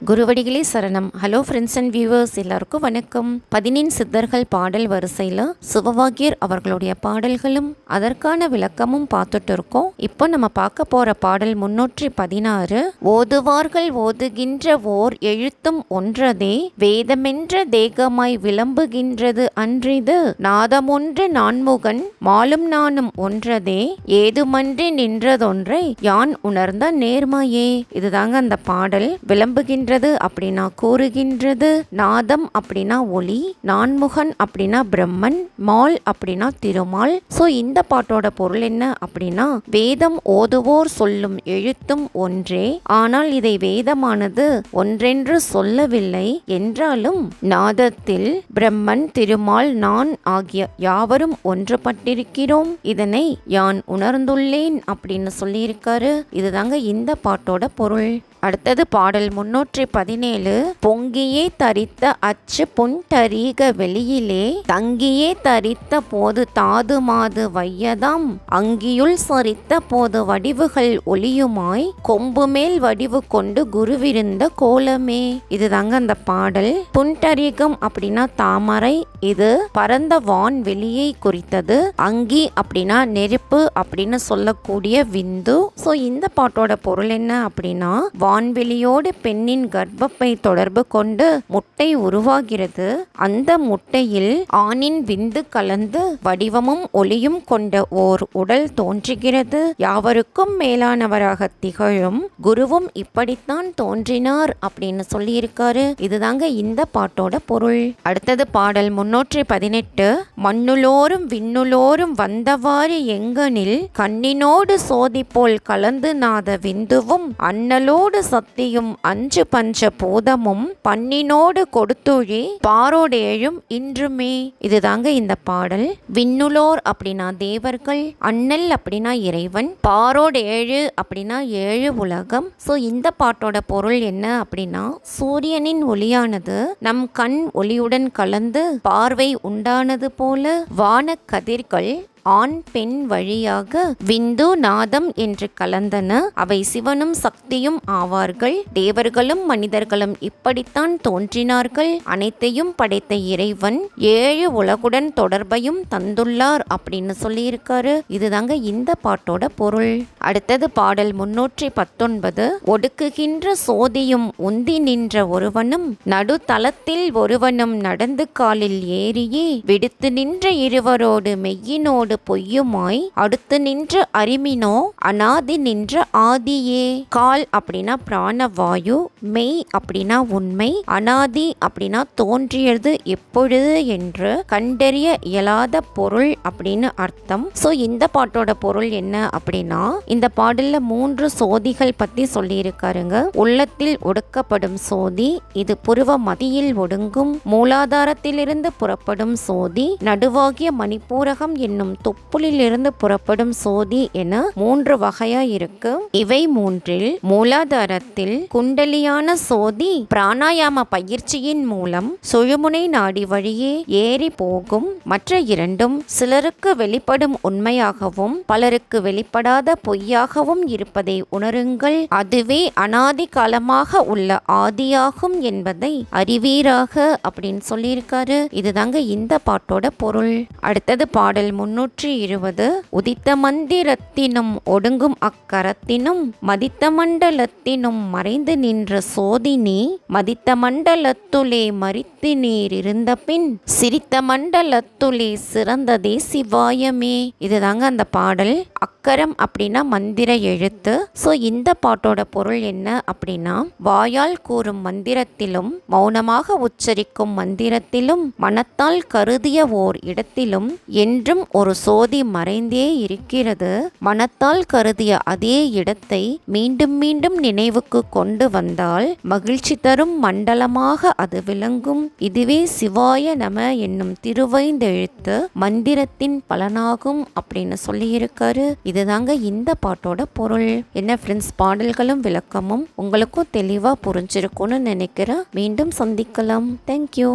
குருவடிகளே சரணம். Hello friends and viewers, எல்லாருக்கும் வணக்கம். 14 சித்தர்கள் பாடல் வரிசையில் சிவவாக்கியர் அவர்களுடைய பாடல்களும் அதற்கான விளக்கமும் பார்த்துட்டு இருக்கோம். இப்போ நம்ம பார்க்க போற பாடல் 316. ஓதுவார்கள் ஓதுகின்ற ஓர் எழுத்தும் ஒன்றதே, வேதமென்ற தேகமாய் விளம்புகின்றது அன்றிது, நாதமொன்று நான்முகன் மாலும் நானும் ஒன்றதே, ஏதுமன்றி நின்றதொன்றை யான் உணர்ந்த நேர்மையே. இதுதாங்க அந்த பாடல். விளம்புகின்ற அப்படின்னா கூறுகின்றது, நாதம் அப்படின்னா ஒளி, நான்முகன் அப்படின்னா பிரம்மன், மால் அப்படின்னா திருமால். சோ இந்த பாட்டோட பொருள் என்ன அப்படின்னா, வேதம் ஓதுவோர் சொல்லும் எழுத்தும் ஒன்றே, ஆனால் இதை வேதமானது ஒன்றென்று சொல்லவில்லை என்றாலும் நாதத்தில் பிரம்மன், திருமால், நான் ஆகிய யாவரும் ஒன்றுபட்டிருக்கிறோம், இதனை யான் உணர்ந்துள்ளேன் அப்படின்னு சொல்லியிருக்காரு. இதுதாங்க இந்த பாட்டோட பொருள். அடுத்தது பாடல் 317. பொங்கியே தரித்த அச்சு புண்டரீக வெளியிலே, தங்கியே தரித்த போது தாது மாது வையதாம், அங்கியுள் சரித்த போது வடிவுகள் ஒளியுமாய், கொம்பு மேல் வடிவு கொண்டு குருவிருந்த கோலமே. இதுதாங்க அந்த பாடல். புண்டரீகம் அப்படின்னா தாமரை, இது பரந்த வான் வெளியை குறித்தது. அங்கி அப்படின்னா நெருப்பு அப்படின்னு சொல்லக்கூடிய விந்து. சோ இந்த பாட்டோட பொருள் என்ன அப்படின்னா, வான்வெளியோடு பெண்ணின் கர்ப்பப்பை தொடர்பு கொண்டு முட்டை உருவாகிறது. அந்த முட்டையில் ஆணின் விந்து கலந்து வடிவமும் ஒளியும் கொண்ட ஓர் உடல் தோன்றுகிறது. யாவருக்கும் மேலானவராக திகழும் குருவும் இப்படித்தான் தோன்றினார் அப்படின்னு சொல்லியிருக்காரு. இதுதாங்க இந்த பாட்டோட பொருள். அடுத்தது பாடல் 318. மண்ணுளோரும் விண்ணுளோரும் வந்தவாறு எங்கனில், கண்ணினோடு சோதி போல் கலந்து நாத விந்துவும், அண்ணலோடு சக்தியும் அஞ்சு பஞ்ச பூதமும், பண்ணினோடு கொடுத்துழி பாரோடேழும் இன்றுமே. இதுதாங்க இந்த பாடல். விண்ணுலோர் அப்படின்னா தேவர்கள், அண்ணல் அப்படின்னா இறைவன், பாரோடேழு அப்படின்னா 7 உலகம். சோ இந்த பாட்டோட பொருள் என்ன அப்படின்னா, சூரியனின் ஒளியானது நம் கண் ஒளியுடன் கலந்து பார்வை உண்டானது போல, வான கதிர்கள் ஆண் பெண் வழியாக விந்து நாதம் என்று கலந்தன. அவை சிவனும் சக்தியும் ஆவார்கள். தேவர்களும் மனிதர்களும் இப்படித்தான் தோன்றினார்கள். அனைத்தையும் படைத்த இறைவன் 7 உலகுடன் தொடர்பையும் தந்துள்ளார் அப்படின்னு சொல்லியிருக்காரு. இதுதாங்க இந்த பாட்டோட பொருள். அடுத்தது பாடல் 319. ஒடுக்குகின்ற சோதியும் உந்தி நின்ற ஒருவனும், நடுத்தளத்தில் ஒருவனும் நடந்து காலில் ஏறியே, விடுத்து நின்ற இருவரோடு மெய்யினோடு பொய்யுமாய், அடுத்து நின்ற அரிமினோ அனாதி நின்ற ஆதியே. கால் அப்படின்னா பிராணவாயு, மெய் அப்படின்னா உண்மை, அனாதி அப்படின்னா தோன்றியது எப்பொழுது என்று கண்டறிய இயலாத பொருள் அப்படின்னு அர்த்தம். சோ இந்த பாட்டோட பொருள் என்ன அப்படின்னா, இந்த பாடல்ல 3 சோதிகள் பத்தி சொல்லியிருக்காருங்க. உள்ளத்தில் ஒடுக்கப்படும் சோதி, இது புருவ மதியில் ஒடுங்கும். மூலாதாரத்திலிருந்து புறப்படும் சோதி, நடுவாகிய மணிப்பூரகம் என்னும் தொப்புளிலிருந்து புறப்படும் சோதி என 3 வகையா இருக்கு. இவை 3இல் மூலாதாரத்தில் குண்டலியான சோதி பிராணாயாம பயிற்சியின் மூலம் சுழுமுனை நாடி வழியே ஏறி போகும். மற்ற 2ம் சிலருக்கு வெளிப்படும் உண்மையாகவும் பலருக்கு வெளிப்படாத பொய்யாகவும் இருப்பதை உணருங்கள். அதுவே அனாதி காலமாக உள்ள ஆதியாகும் என்பதை அறிவீராக அப்படின்னு சொல்லியிருக்காரு. இதுதாங்க இந்த பாட்டோட பொருள். அடுத்தது பாடல் 320. உதித்த மந்திரத்தினும் ஒடுங்கும் அக்கரத்தினும், மதித்த மண்டலத்தினும் மறைந்து நின்ற சோதினி, மதித்த மண்டலத்துளே மறித்து நீர் இருந்த பின், சிரித்த மண்டலத்துளே சிறந்ததே சிவாயமே. இதுதாங்க அந்த பாடல். அக்கரம் அப்படின்னா மந்திர எழுத்து. சோ இந்த பாட்டோட பொருள் என்ன அப்படின்னா, வாயால் கூறும் மந்திரத்திலும் மௌனமாக உச்சரிக்கும் மந்திரத்திலும் மனத்தால் கருதிய ஓர் இடத்திலும் என்றும் ஒரு சோதி மறைந்தே இருக்கிறது. மனத்தால் கருதிய அதே இடத்தை மீண்டும் மீண்டும் நினைவுக்கு கொண்டு வந்தால் மகிழ்ச்சி தரும் மண்டலமாக அது விளங்கும். இதுவே சிவாய நம என்னும் திருவைந்தெழுத்து மந்திரத்தின் பலனாகும் அப்படின்னு சொல்லியிருக்காரு. இதுதாங்க இந்த பாட்டோட பொருள். என்ன ஃப்ரெண்ட்ஸ், பாடல்களும் விளக்கமும் உங்களுக்கும் தெளிவா புரிஞ்சிருக்கும்னு நினைக்கிறேன். மீண்டும் சந்திக்கலாம். தேங்க்யூ.